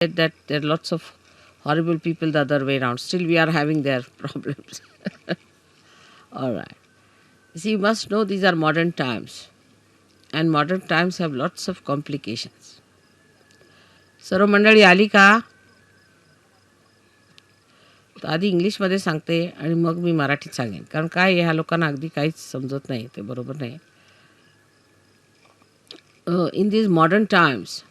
that there are lots of horrible people the other way around. Still, we are having their problems. All right. See, you must know these are modern times, and modern times have lots of complications. सर्व मंडळी आली का? तर आधी इंग्लिशमध्ये सांगते आणि मग मी मराठीत सांगेन, कारण काय ह्या लोकांना अगदी काहीच समजत नाही, ते बरोबर नाही. In these modern times,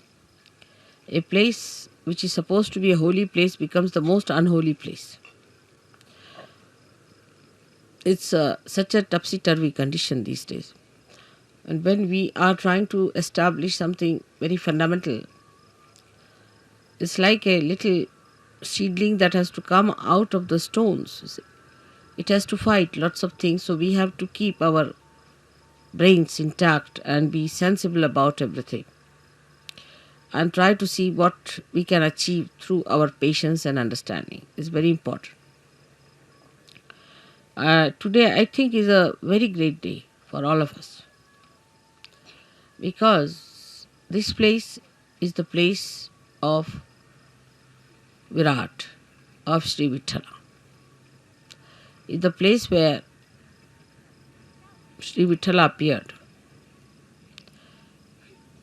a place which is supposed to be a holy place becomes the most unholy place. It's such a topsy-turvy condition these days. And when we are trying to establish something very fundamental, it's like a little seedling that has to come out of the stones. It has to fight lots of things, so we have to keep our brains intact and be sensible about everything, and try to see what we can achieve through our patience and understanding. It's very important. Today, I think, is a very great day for all of us, because this place is the place of Virat, of Sri Vithala. It's the place where Sri Vithala appeared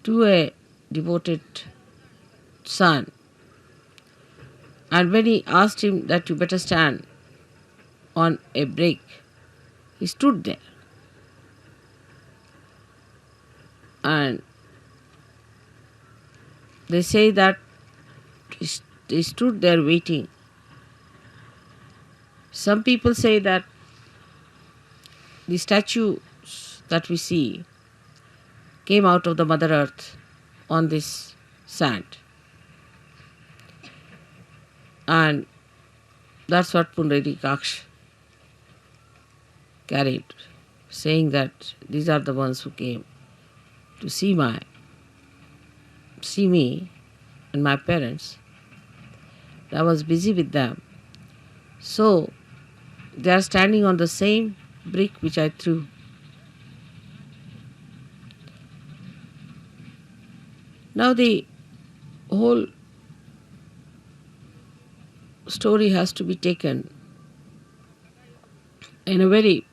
to a devoted son, and when he asked him that you better stand on a break, he stood there. And they say that he stood there waiting. Some people say that the statues that we see came out of the Mother Earth on this sand. And that's what Pundarikaksh carried, saying that these are the ones who came to see me and my parents. I was busy with them. So they are standing on the same brick which I threw. Now the whole story has to be taken in a very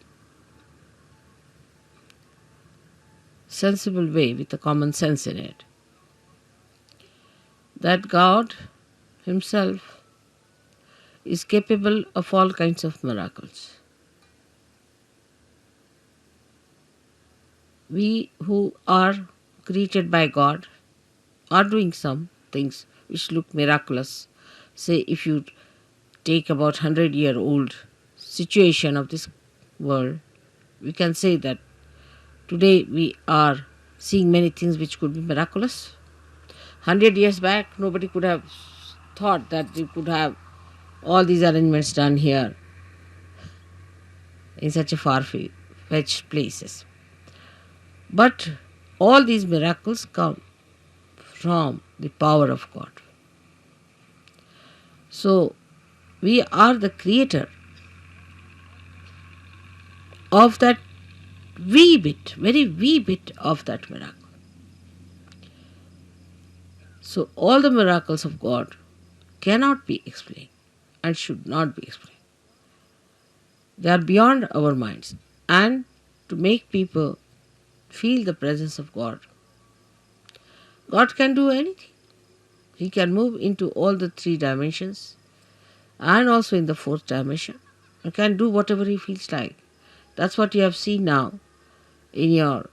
sensible way with a common sense in it. That God Himself is capable of all kinds of miracles. We who are created by God are doing some things which look miraculous. Say, if you take about 100-year-old situation of this world, we can say that today we are seeing many things which could be miraculous. 100 years back, nobody could have thought that we could have all these arrangements done here in such a far-fetched places. But all these miracles come from the power of God. So, we are the creator of that wee bit, very wee bit of that miracle. So, all the miracles of God cannot be explained and should not be explained. They are beyond our minds. And to make people feel the presence of God, God can do anything. He can move into all the 3 dimensions and also in the 4th dimension. He can do whatever He feels like. That's what you have seen now in your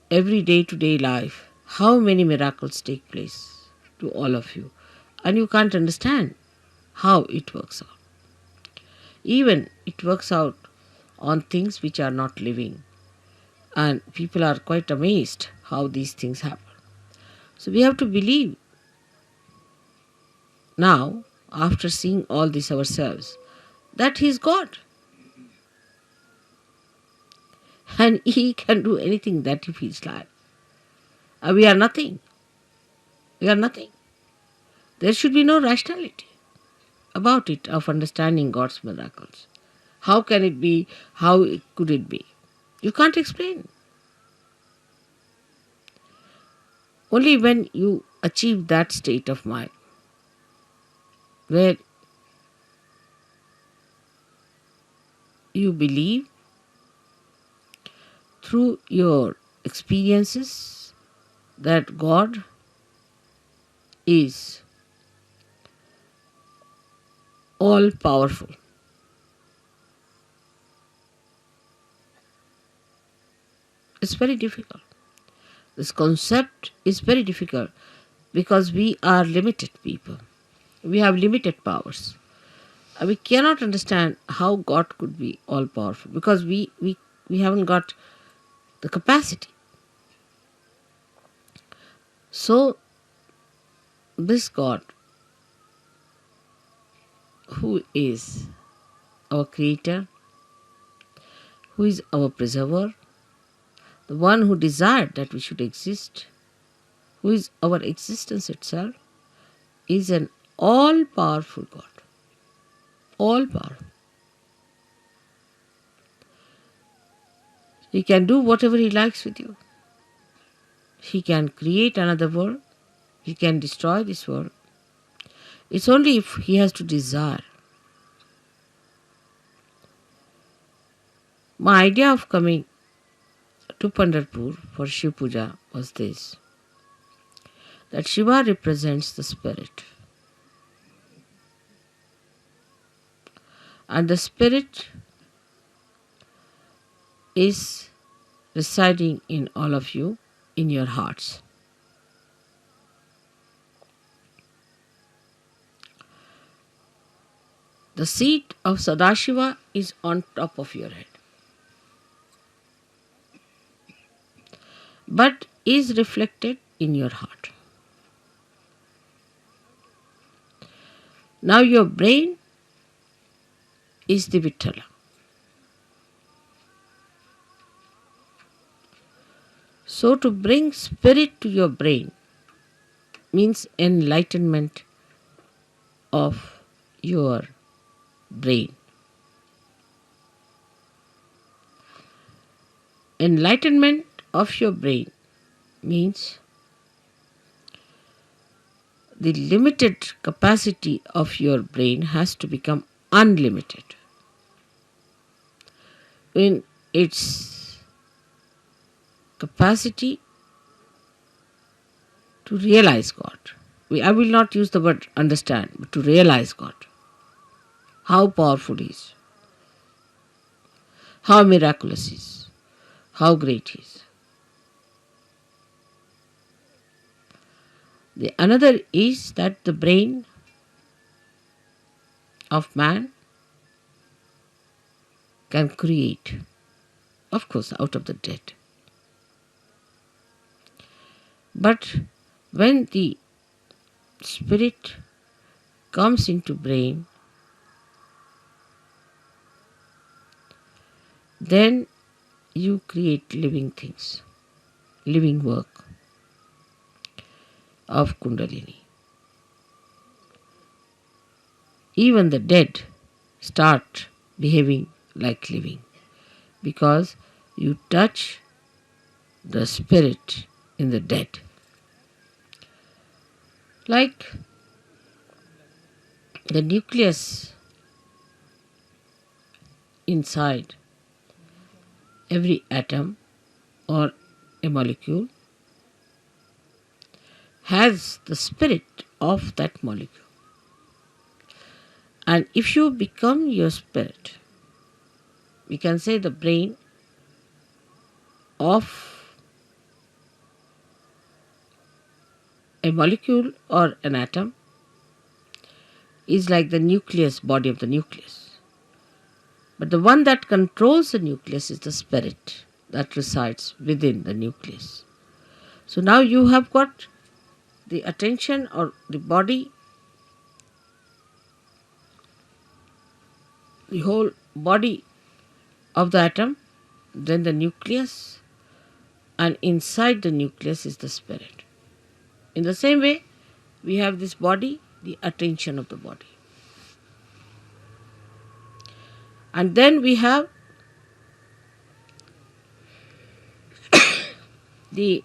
every day-to-day life. How many miracles take place to all of you. And you can't understand how it works out. Even it works out on things which are not living. And people are quite amazed how these things happen. So we have to believe now, after seeing all this ourselves, that He is God. And He can do anything that He feels like. And we are nothing. We are nothing. There should be no rationality about it, of understanding God's miracles. How can it be? How could it be? You can't explain. Only when you achieve that state of mind where you believe through your experiences that God is all powerful. It's very difficult. This concept is very difficult because we are limited people. We have limited powers. We cannot understand how God could be all powerful because we haven't got the capacity. So, this God, who is our creator, who is our preserver, the one who desired that we should exist, who is our existence itself, is an all powerful God. All powerful. He can do whatever He likes with you. He can create another world. He can destroy this world. It's only if He has to desire. My idea of coming to Pandharpur for Shiv Puja was this, that Shiva represents the spirit. And the spirit is residing in all of you, in your hearts. The seat of Sadashiva is on top of your head, but is reflected in your heart. Now your brain is the Vittala. So to bring spirit to your brain means enlightenment of your brain. Enlightenment of your brain means the limited capacity of your brain has to become unlimited in its capacity to realize God. I will not use the word understand, but to realize God. How powerful He is, how miraculous He is, how great He is. The another is that the brain of man can create, of course, out of the dead. But when the spirit comes into brain, then you create living things, living work of Kundalini. Even the dead start behaving like living because you touch the spirit in the dead. Like the nucleus inside every atom or a molecule has the spirit of that molecule. And if you become your spirit, we can say the brain of a molecule or an atom is like the nucleus, body of the nucleus. But the one that controls the nucleus is the spirit that resides within the nucleus. So now you have got the attention or the body, the whole body of the atom, then the nucleus, and inside the nucleus is the spirit. In the same way, we have this body, the attention of the body. And then we have the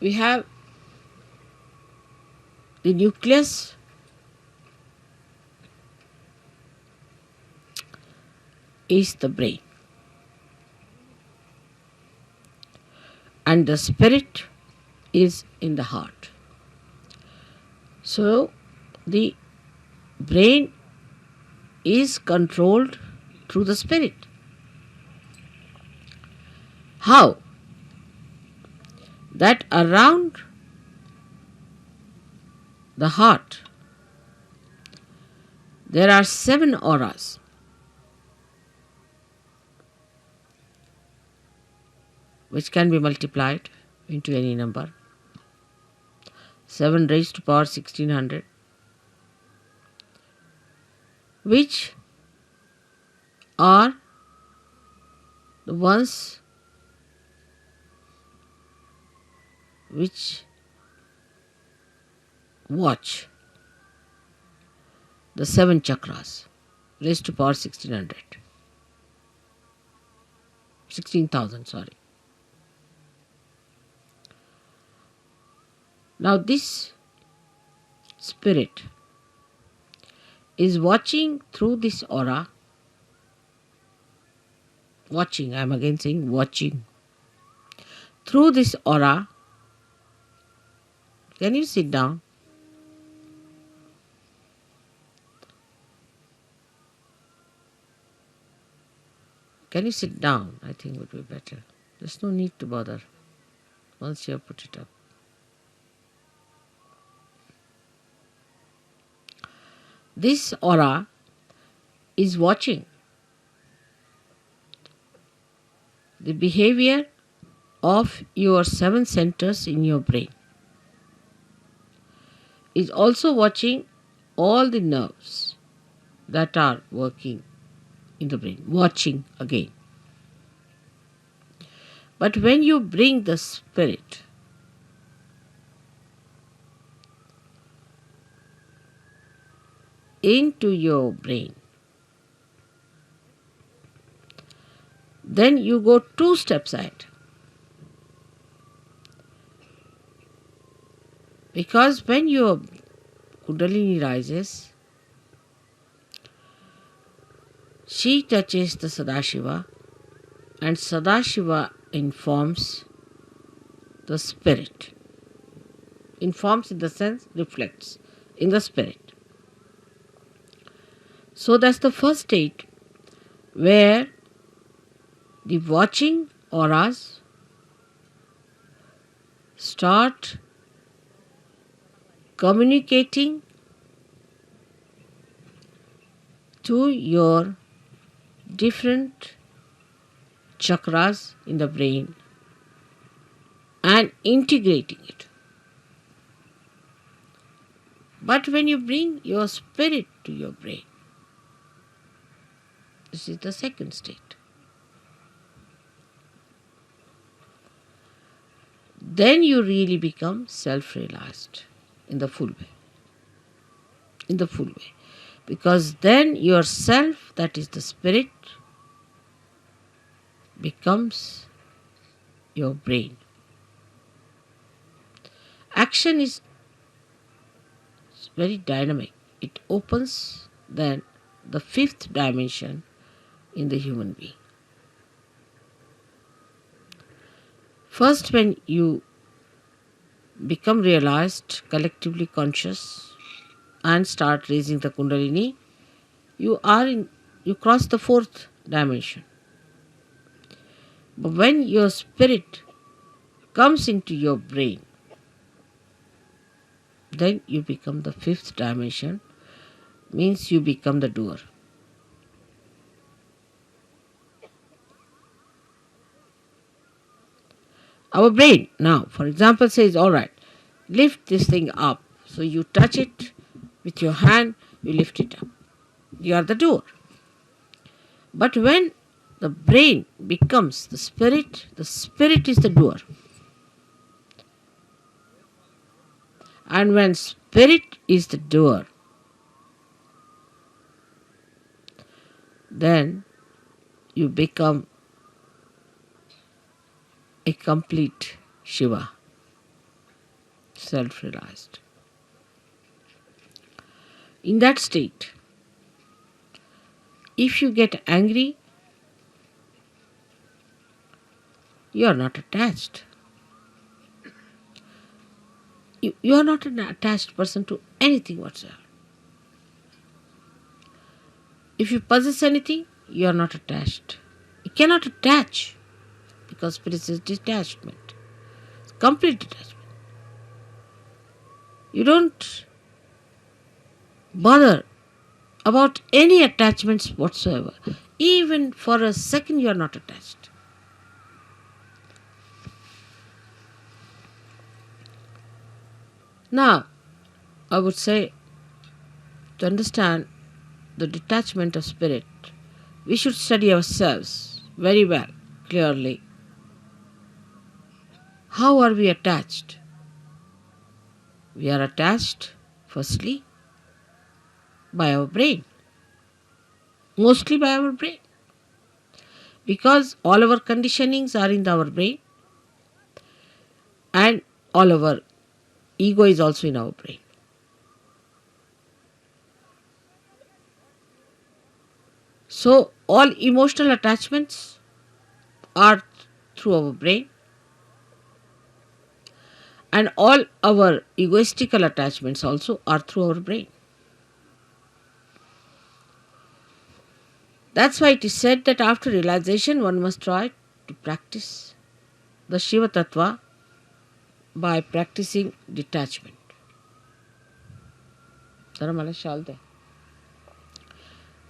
we have the nucleus is the brain, and the spirit is in the heart. So the brain is controlled through the spirit. How? That around the heart there are 7 auras, which can be multiplied into any number. 7 raised to power 1600, which are the ones which watch the 7 chakras raised to power 1600. 16,000, sorry. Now this spirit is watching through this aura. Watching, I am again saying watching. Through this aura, can you sit down? Can you sit down? I think would be better. There's no need to bother once you have put it up. This aura is watching the behavior of your 7 centers in your brain. Is also watching all the nerves that are working in the brain. Watching again. But when you bring the spirit into your brain, then you go 2 steps ahead. Because when your Kundalini rises, she touches the Sadashiva, and Sadashiva informs the spirit. Informs in the sense reflects in the spirit. So that's the first state where the watching auras start communicating to your different chakras in the brain and integrating it. But when you bring your spirit to your brain, this is the second state. Then you really become self-realized in the full way. In the full way. Because then yourself, that is the spirit, becomes your brain. Action is very dynamic. It opens then the 5th dimension in the human being. First, when you become realized, collectively conscious, and start raising the Kundalini, you cross the 4th dimension. But when your spirit comes into your brain, then you become the 5th dimension, means you become the doer. Our brain now, for example, says, all right, lift this thing up. So you touch it with your hand, you lift it up. You are the doer. But when the brain becomes the spirit is the doer. And when spirit is the doer, then you become a complete Shiva. self-realized. In that state, if you get angry, you are not attached. You are not an attached person to anything whatsoever. If you possess anything, you are not attached. You cannot attach because spirit is detachment. It's complete detachment. You don't bother about any attachments whatsoever. Even for a second you are not attached. Now, I would say to understand the detachment of spirit, we should study ourselves very well, clearly. How are we attached? We are attached, firstly, by our brain. Mostly by our brain. Because all our conditionings are in our brain and all our ego is also in our brain. So all emotional attachments are through our brain and all our egoistical attachments also are through our brain. That's why it is said that after realization one must try to practice the Shiva Tattva by practicing detachment. जरा मला शाल दे.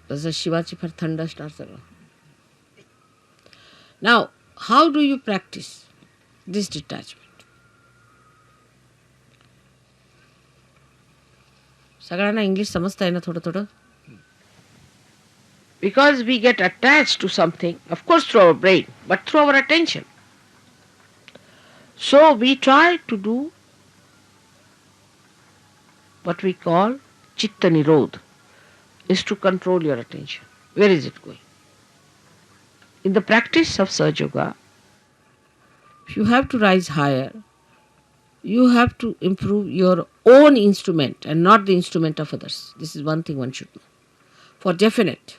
तसं शिवाची फार थंड असणार सगळं. Now, how do you practice this detachment? सगळ्यांना English समजता आहे ना थोडं थोडं? Because we get attached to something, of course through our brain, but through our attention. So we try to do what we call chitta nirodh, is to control your attention. Where is it going? In the practice of sahajayoga, if you have to rise higher, you have to improve your own instrument and not the instrument of others. This is one thing one should know. For definite.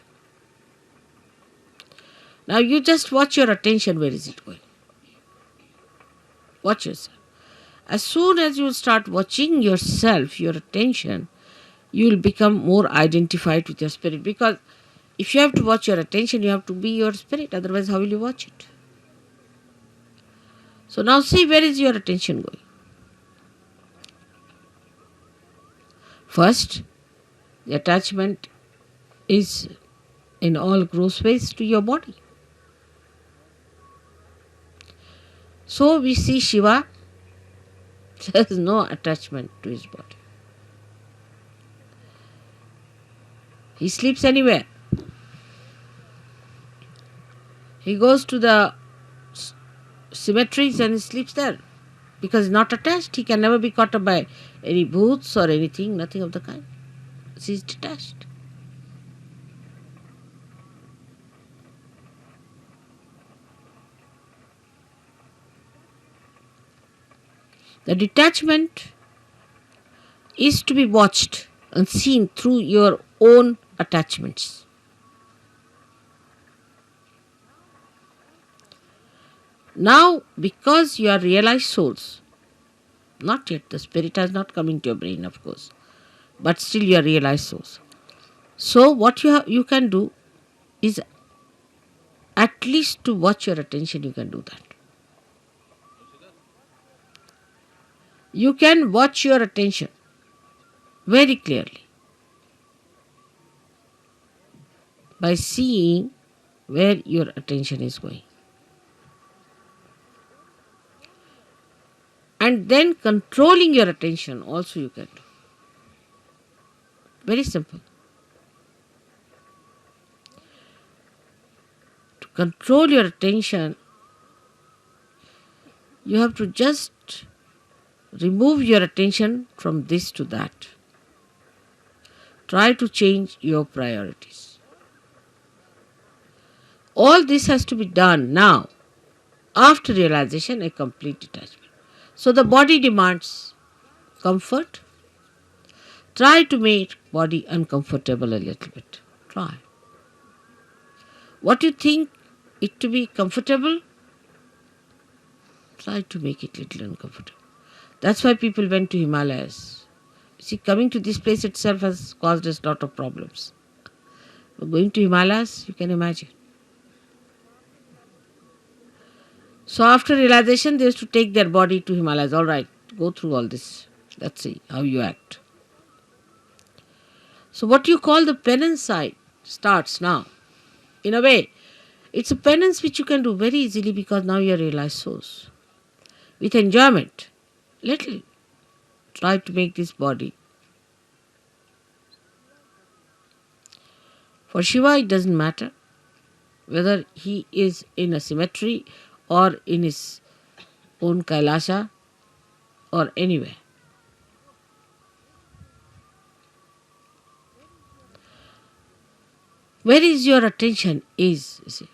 Now you just watch your attention, where is it going? Watch yourself. As soon as you start watching yourself, your attention, you will become more identified with your spirit. Because if you have to watch your attention, you have to be your spirit. Otherwise, how will you watch it? So now see, where is your attention going? First, the attachment is in all gross ways to your body. So we see Shiva, there is no attachment to his body. He sleeps anywhere. He goes to the cemeteries and he sleeps there. Because he's not attached, he can never be caught up by any bhoots or anything, nothing of the kind. He is detached. The detachment is to be watched and seen through your own attachments. Now, because you are realized souls, not yet, the spirit has not come into your brain, of course, but still you are realized souls. So what you can do is at least to watch your attention, you can do that. You can watch your attention very clearly by seeing where your attention is going. And then controlling your attention also you can do. Very simple. To control your attention, you have to just remove your attention from this to that. Try to change your priorities. All this has to be done now, after realization, a complete detachment. So the body demands comfort, try to make body uncomfortable a little bit. Try. What you think it to be comfortable, try to make it little uncomfortable. That's why people went to Himalayas. See, coming to this place itself has caused us a lot of problems. But going to Himalayas, you can imagine. So after realization, they used to take their body to Himalayas. All right, go through all this. Let's see how you act. So what you call the penance side starts now. In a way, it's a penance which you can do very easily because now you are realized souls. With enjoyment, little. Try to make this body. For Shiva, it doesn't matter whether he is in a cemetery or in his own Kailasha or anywhere. Where is your attention is, you see.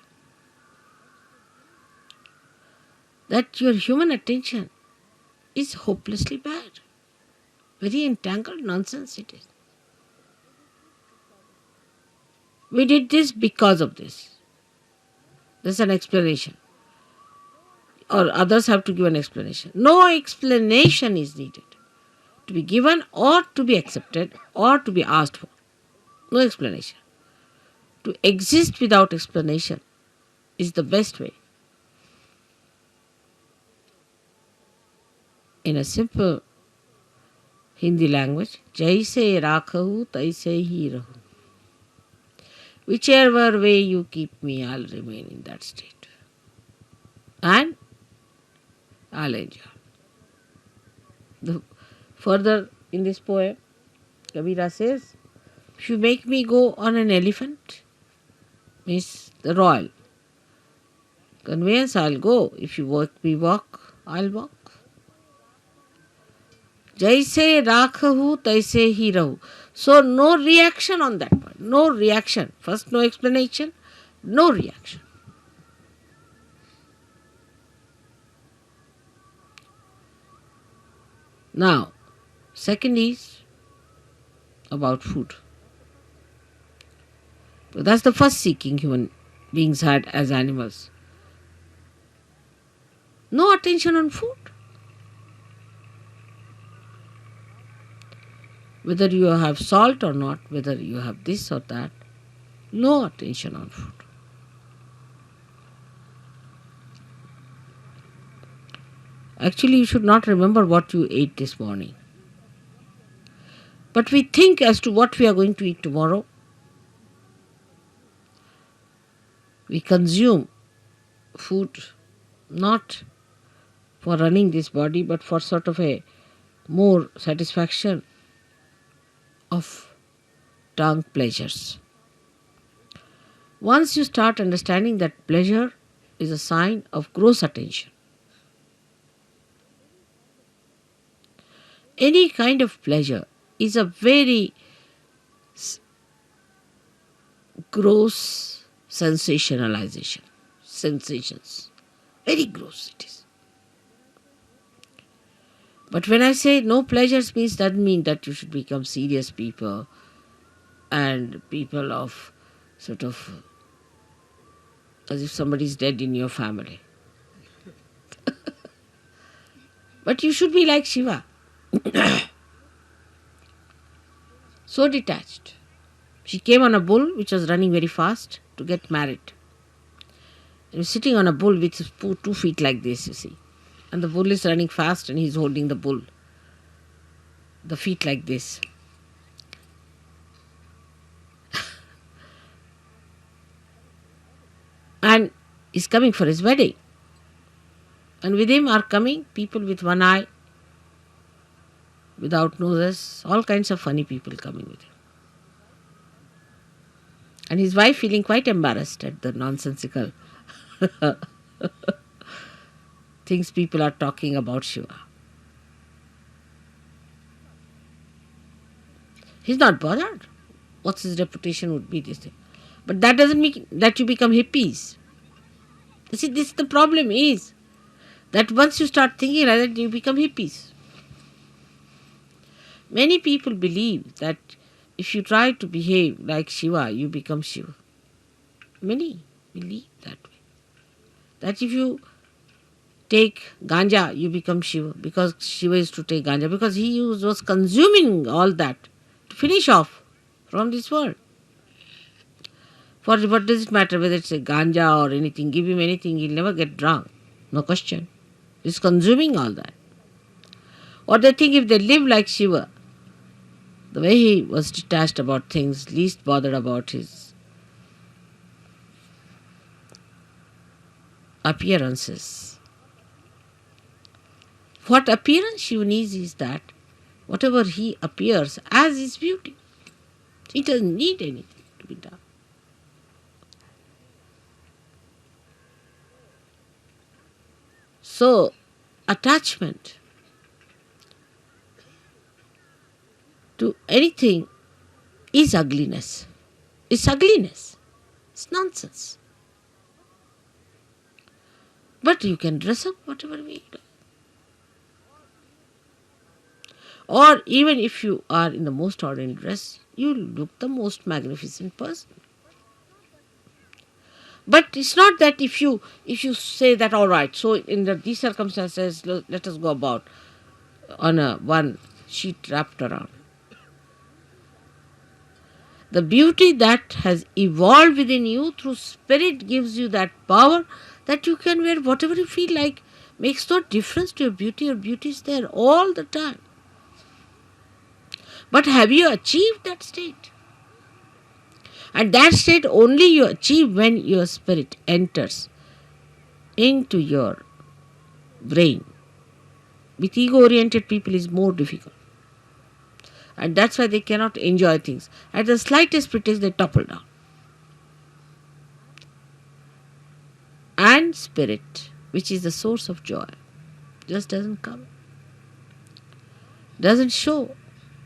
That your human attention is hopelessly bad. Very entangled nonsense it is. We did this because of this. There's an explanation. Or others have to give an explanation. No explanation is needed to be given or to be accepted or to be asked for. No explanation. To exist without explanation is the best way. In a simple Hindi language, jaise rakhahu taise hi rahu. Whichever way you keep me, I'll remain in that state. And I'll enjoy. Further in this poem, Kabira says, if you make me go on an elephant, means the royal conveyance, I'll go. If you make me walk, I'll walk. Jaise rakhahu taise hi rahu. So no reaction on that point. No reaction. First no explanation, no reaction. Now, second is about food. So that's the first seeking human beings had as animals. No attention on food. Whether you have salt or not, whether you have this or that, no attention on food. Actually, you should not remember what you ate this morning. But we think as to what we are going to eat tomorrow. We consume food not for running this body, but for sort of a more satisfaction of tongue pleasures. Once you start understanding that pleasure is a sign of gross attention, any kind of pleasure is a very gross sensationalization. Sensations. Very gross it is. But when I say no pleasures means, doesn't mean that you should become serious people and people of sort of as if somebody is dead in your family. But you should be like Shiva. So detached. She came on a bull which was running very fast to get married. He was sitting on a bull with 2 feet like this, you see. And the bull is running fast and he's holding the bull. The feet like this. And he's coming for his wedding. And with him are coming people with one eye, without noses, all kinds of funny people coming with him. And his wife feeling quite embarrassed at the nonsensical things people are talking about Shiva. He's not bothered. What's his reputation would be this thing. But that doesn't mean that you become hippies. You see, this the problem is that once you start thinking like that, you become hippies. Many people believe that if you try to behave like Shiva, you become Shiva. Many believe that way. That if you take ganja, you become Shiva, because Shiva is to take ganja, because he was consuming all that to finish off from this world. For what does it matter whether it's a ganja or anything? Give him anything, he'll never get drunk. No question. He's consuming all that. Or they think if they live like Shiva, the way he was detached about things, least bothered about his appearances. What appearance Shiva needs is that whatever he appears as is beauty. He doesn't need anything to be done. So, attachment to anything is ugliness. It's ugliness. It's nonsense. But you can dress up whatever way you like. Or even if you are in the most ordinary dress, you look the most magnificent person. But it's not that if you say that, all right, so in these circumstances, let us go about on a one sheet wrapped around. The beauty that has evolved within you through spirit gives you that power that you can wear whatever you feel like. Makes no difference to your beauty. Your beauty is there all the time. But have you achieved that state? And that state only you achieve when your spirit enters into your brain. With ego-oriented people is more difficult. And that's why they cannot enjoy things. At the slightest pretext, they topple down. And spirit, which is the source of joy, just doesn't come. Doesn't show.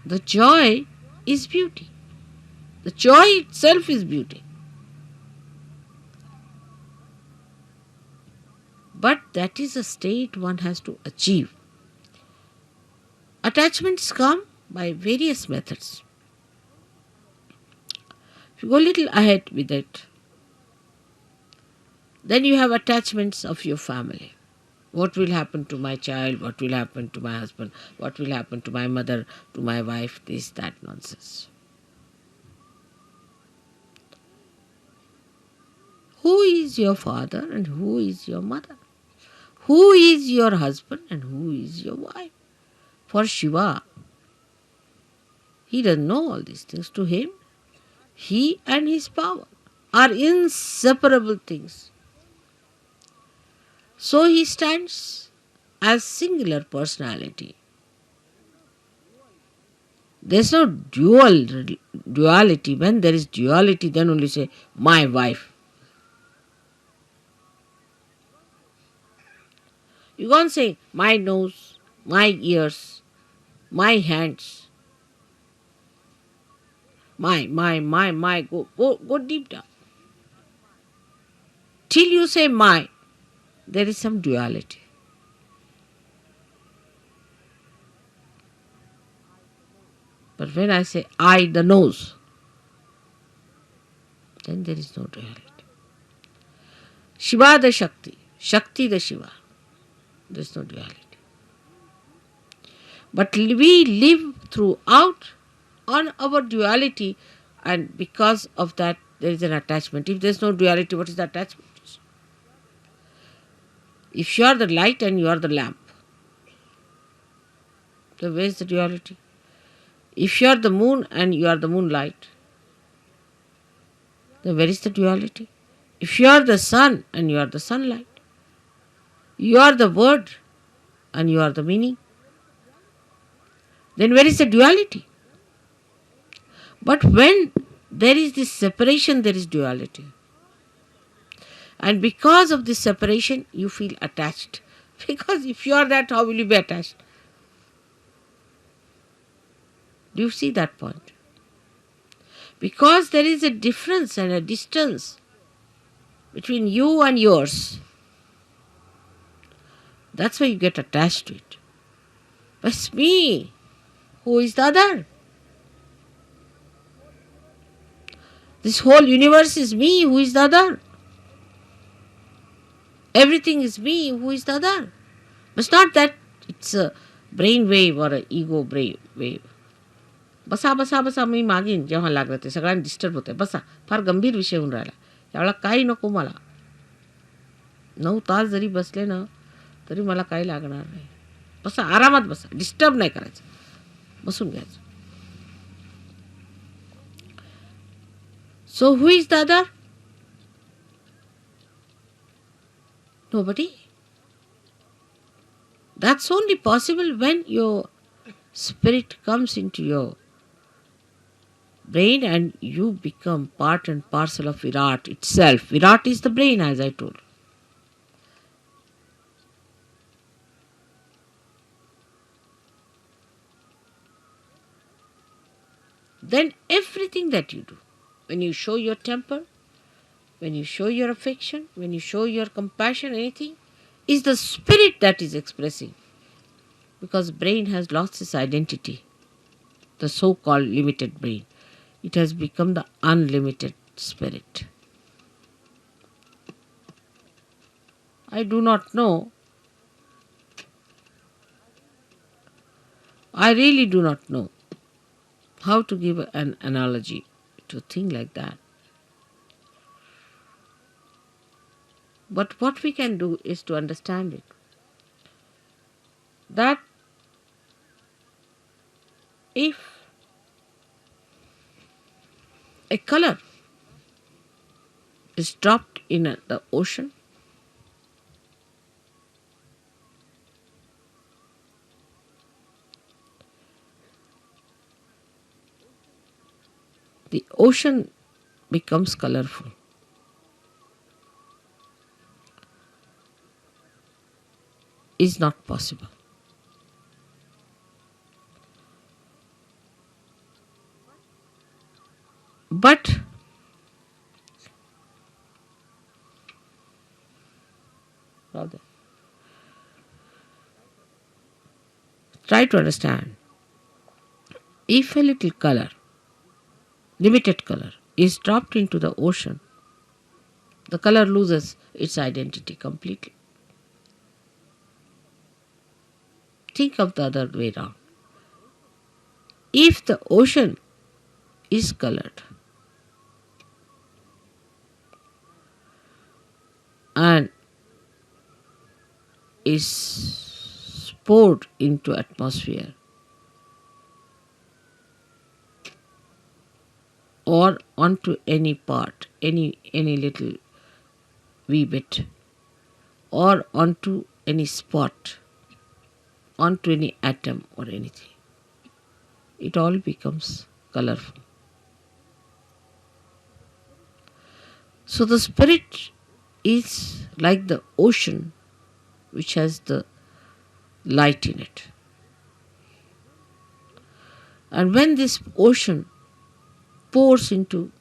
The joy is beauty. The joy itself is beauty. But that is a state one has to achieve. Attachments come by various methods. If you go a little ahead with it, then you have attachments of your family. What will happen to my child? What will happen to my husband? What will happen to my mother, to my wife? This, that nonsense. Who is your father and who is your mother? Who is your husband and who is your wife? For Shiva, he doesn't know all these things. To him, he and his power are inseparable things. So he stands as singular personality. There's no duality. When there is duality, then only say, my wife. You can't say, my nose, my ears, my hands, my, go deep down. Till you say my, there is some duality. But when I say I, the nose, then there is no duality. Shiva the Shakti, Shakti the Shiva, there is no duality. But we live throughout on our duality, and because of that there is an attachment. If there is no duality, what is the attachment? If you are the light and you are the lamp, then where is the duality? If you are the moon and you are the moonlight, then where is the duality? If you are the sun and you are the sunlight, you are the word and you are the meaning, then where is the duality? But when there is this separation, there is duality. And because of this separation, you feel attached. Because if you are that, how will you be attached? Do you see that point? Because there is a difference and a distance between you and yours. That's why you get attached to it. But it's me. Who is the other? This whole universe is me. Who is the other? Everything is me. Who is the other? It's not that it's a brain wave or an ego brain wave. बसा बसा बसा मी मागीन जेव्हा लागलं ते सगळ्यांना disturb होतं. बसा, फार गंभीर विषय होऊन राहिला. त्यावेळेला काही नको मला. 9 तास जरी बसले ना तरी मला काही लागणार नाही. बसा, आरामात बसा, डिस्टर्ब नाही करायचं, बसून घ्यायचं. So who is the other? Nobody. That's only possible when your spirit comes into your brain and you become part and parcel of Virat itself. Virat is the brain, as I told. Then everything that you do, when you show your temper, when you show your affection, when you show your compassion, anything, is the spirit that is expressing. Because brain has lost its identity, the so-called limited brain. It has become the unlimited spirit. I do not know. I really do not know how to give an analogy to a thing like that. But what we can do is to understand it. That if a color is dropped in the ocean, the ocean becomes colorful. Is not possible. But rather, try to understand. If a little color, limited color, is dropped into the ocean, the color loses its identity completely. Think of the other way around. If the ocean is colored and is poured into atmosphere or onto any part, any little wee bit, or onto any spot, onto any atom or anything, it all becomes colorful. So the spirit is like the ocean which has the light in it. And when this ocean pours into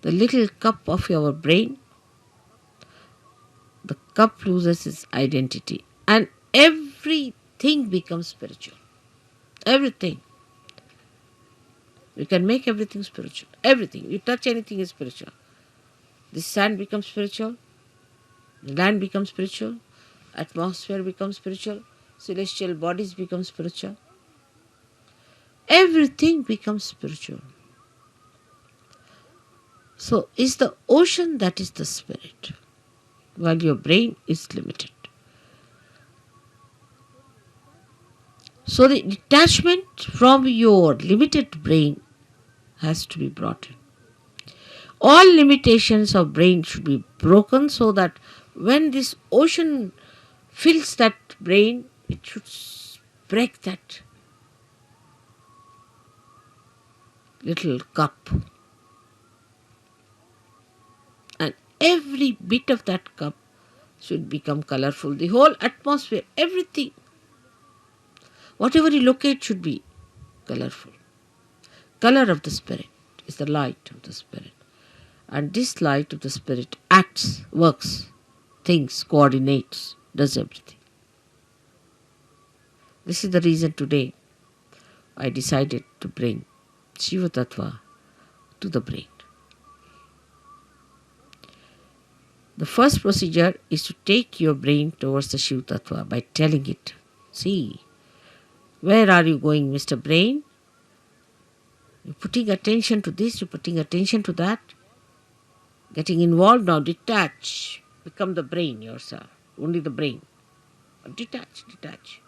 the little cup of your brain, the cup loses its identity and everything becomes spiritual. Everything. You can make everything spiritual. Everything. You touch anything is spiritual. The sand becomes spiritual. The land becomes spiritual. Atmosphere becomes spiritual. Celestial bodies become spiritual. Everything becomes spiritual. So is the ocean that is the spirit, while your brain is limited. So the detachment from your limited brain has to be brought in. All limitations of brain should be broken so that when this ocean fills that brain, it should break that little cup. And every bit of that cup should become colorful. The whole atmosphere, everything, whatever you locate should be colorful. Color of the spirit is the light of the spirit. And this light of the spirit acts, works, thinks, coordinates, does everything. This is the reason today I decided to bring Shiva Tattva to the brain. The first procedure is to take your brain towards the Shiva Tattva by telling it, see, where are you going, Mr. Brain? You're putting attention to this, you're putting attention to that. Getting involved now, detach. Become the brain yourself. Only the brain. Detach.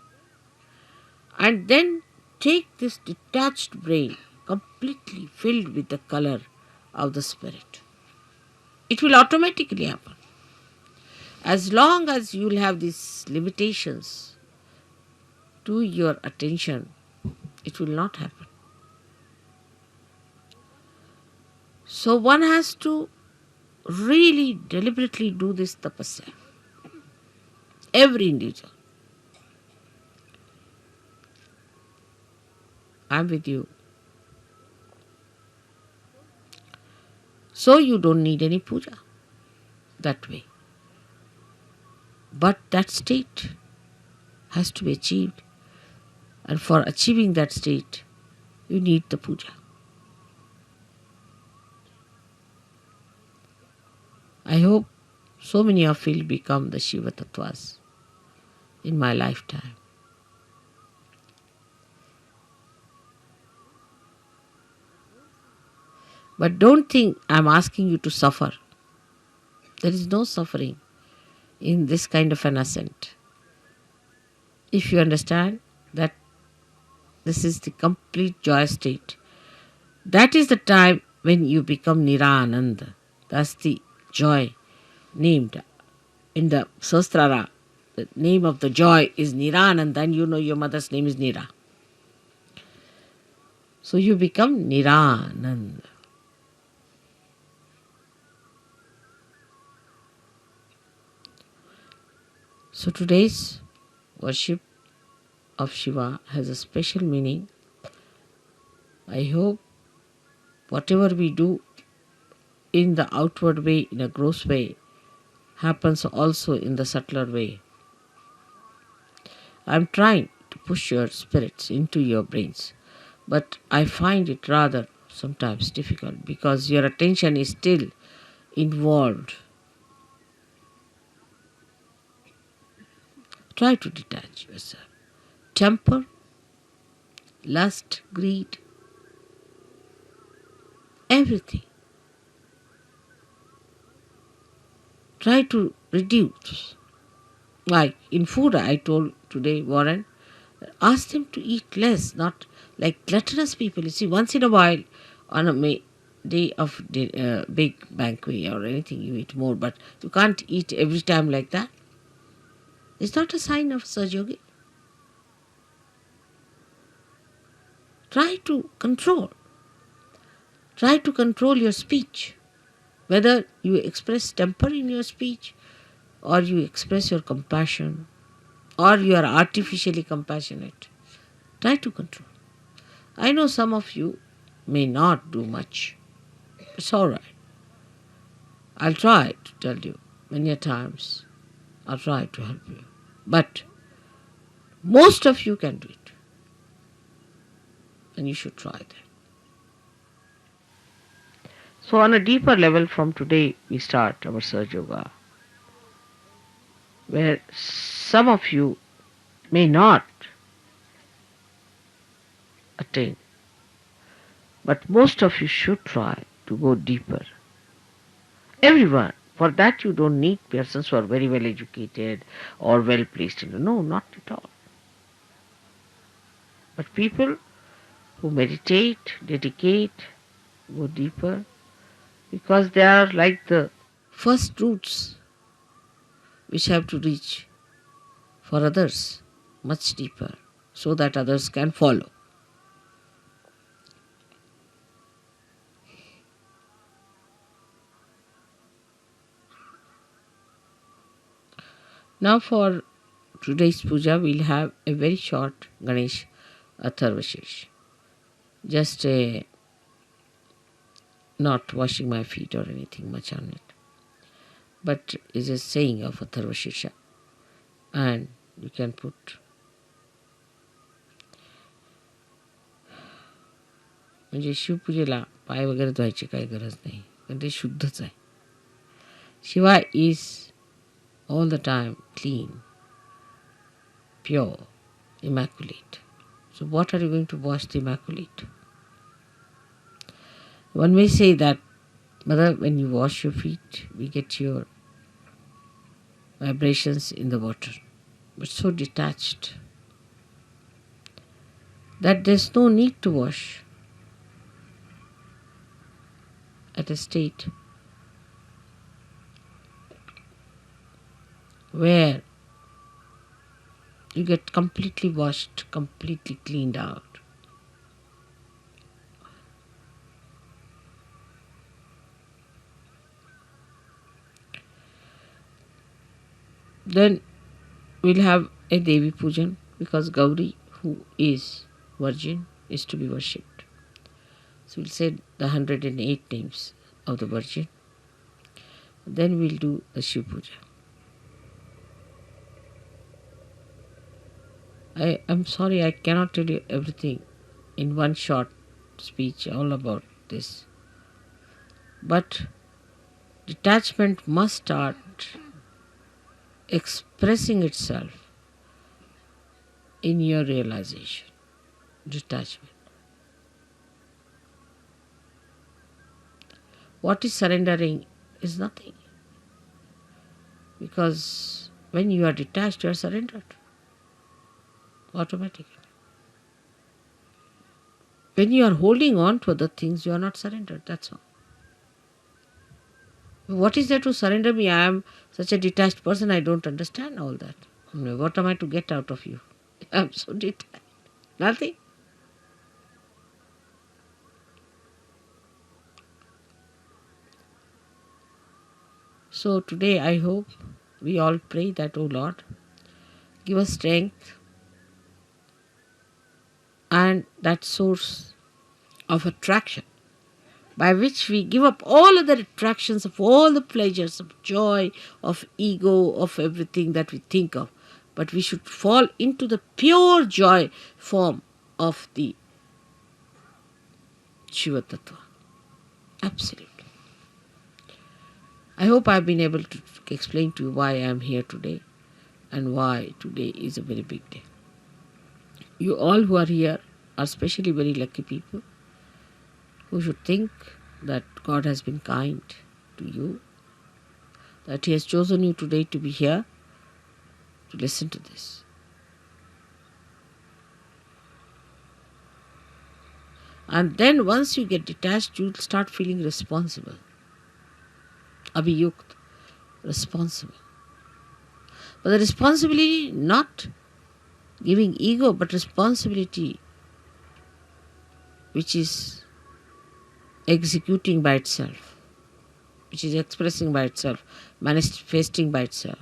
And then take this detached brain, completely filled with the color of the spirit. It will automatically happen. As long as you will have these limitations to your attention, it will not happen. So one has to really deliberately do this tapasya. Every individual. I'm with you. So you don't need any puja that way. But that state has to be achieved. And for achieving that state, you need the puja. I hope so many of you will become the Shiva Tattvas in my lifetime. But don't think I'm asking you to suffer. There is no suffering in this kind of an ascent. If you understand that this is the complete joy state, that is the time when you become Nirananda. That's the joy named in the Sastrara. The name of the joy is Nirananda, and you know your mother's name is Nira. So you become Nirananda. So today's worship of Shiva has a special meaning. I hope whatever we do in the outward way, in a gross way, happens also in the subtler way. I'm trying to push your spirits into your brains, but I find it rather sometimes difficult because your attention is still involved. Try to detach yourself. Temper, lust, greed, everything. Try to reduce. Like in food, I told today, Warren, ask them to eat less, not like gluttonous people. You see, once in a while, on a day of big banquet or anything, you eat more, but you can't eat every time like that. It's not a sign of Sahajayogi. Try to control. Try to control your speech. Whether you express temper in your speech, or you express your compassion, or you are artificially compassionate. Try to control. I know some of you may not do much. It's all right. I'll try to tell you many a times. I'll try to help you. But most of you can do it. And you should try that. So on a deeper level from today, we start our Sahaja Yoga, where some of you may not attain, but most of you should try to go deeper. Everyone. For that you don't need persons who are very well educated or well placed. No, not at all. But people who meditate, dedicate, go deeper, because they are like the first roots which have to reach for others much deeper so that others can follow. Now for today's puja, we'll have a very short Ganesh Atharvashesh. Just not washing my feet or anything much on it, but is a saying of Atharvashesh. And you can put म्हणजे शिवपूजेला पाय वगैरे धुवायची काही गरज नाही, कारण ते शुद्धच आहे. Shiva is all the time clean, pure, immaculate. So what are you going to wash the immaculate? One may say that, Mother, when you wash your feet, we get your vibrations in the water, but so detached that there's no need to wash at a state where you get completely washed, completely cleaned out. Then we'll have a Devi Pujan, because Gauri, who is virgin, is to be worshipped. So we'll say the 108 names of the Virgin. Then we'll do the Shiv Puja. I'm sorry, I cannot tell you everything in one short speech all about this. But detachment must start expressing itself in your realization. Detachment. What is surrendering is nothing. Because when you are detached, you are surrendered. Automatically. When you are holding on to other things, you are not surrendered. That's all. What is there to surrender me? I am such a detached person, I don't understand all that. What am I to get out of you? I am so detached. Nothing. So today I hope we all pray that, O Lord, give us strength and that source of attraction by which we give up all other attractions of all the pleasures of joy, of ego, of everything that we think of. But we should fall into the pure joy form of the Shiva Tattva. Absolutely. I hope I've been able to explain to you why I am here today and why today is a very big day. You all who are here are especially very lucky people who should think that God has been kind to you, that He has chosen you today to be here to listen to this. And then once you get detached, you'll start feeling responsible. Abhiyukt, responsible. But the responsibility, not giving ego, but responsibility which is executing by itself, which is expressing by itself, manifesting by itself.